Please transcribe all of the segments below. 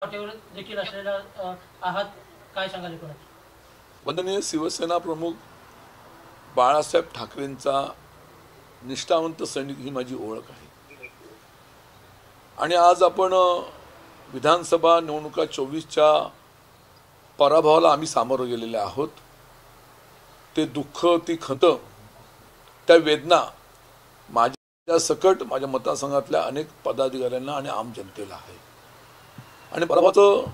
पाठीवर देखील असलेला आहात, काय सांगाल एकूणच? वंदनीय शिवसेना प्रमुख बाळासाहेब ठाकरेंचा निष्ठावंत सैनिक ही माझी ओळख आहे। आणि आज आपण विधानसभा निवडणुका 24च्या पराभवाला आम्ही सामोरं गेलेले आहोत। ते दुःख, ती खंत, त्या वेदना माझ्या सकट माझ्या मतदारसंघातल्या अनेक पदाधिकाऱ्यांना आणि आम जनतेला आहे। आणि पराभवाचं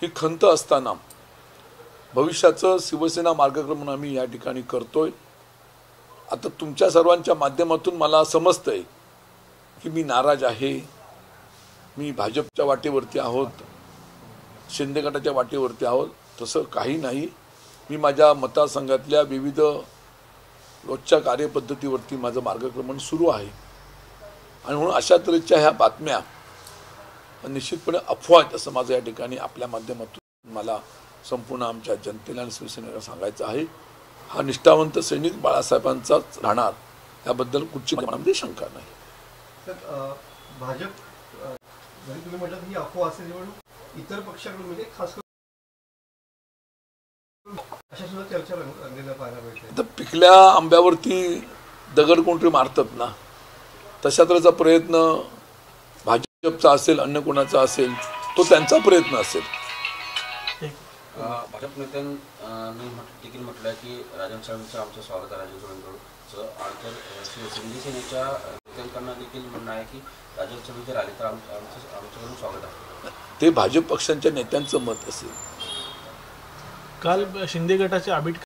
ही खंत असताना भविष्याचं शिवसेना मार्गक्रमण आम्ही या ठिकाणी करतोय। आता तुमच्या सर्वांच्या माध्यमातून मला समजतंय की मी नाराज आहे, मी भाजपच्या वाटेवरती आहोत, शिंदे गटाच्या वाटेवरती आहोत। तसं काही नाही। मी माझ्या मतदारसंघातल्या विविध रोजच्या कार्यपद्धतीवरती माझं मार्गक्रमण सुरू आहे। आणि म्हणून अशा तऱ्हेच्या ह्या बातम्या निश्चितपणे अफवा आहेत असं माझं या ठिकाणी आपल्या माध्यमातून मला संपूर्ण आमच्या जनतेला आणि शिवसेनेला सांगायचं आहे। हा निष्ठावंत सैनिक बाळासाहेबांचाच राहणार, याबद्दल कुठची मनामध्ये शंका नाही। भाजप जरी तुम्ही म्हटलं ही अफवा असेल म्हणून इतर पक्षाकडून म्हणजे खास करून अशा सुद्धा चर्चा रंगलेल्या पाहायला मिळते। तर पिकल्या आंब्यावरती दगड कोणतरी मारतात ना, तशा तऱ्हेचा प्रयत्न भाजपचा असेल, अन्य कोणाचा असेल, तो त्यांचा प्रयत्न असेल। भाजप नेत्यांनी देखील म्हटलं की राजन साहेबांचं आमचं स्वागत आहे, राजन साहेबांचं। आणि शिंदे सेनेच्या नेत्यांना देखील म्हणणं आहे की राजन साहेब जर आले तर आमच्याकडून स्वागत आहे। ते भाजप पक्षांच्या नेत्यांचं मत असेल। काल शिंदे गटाचे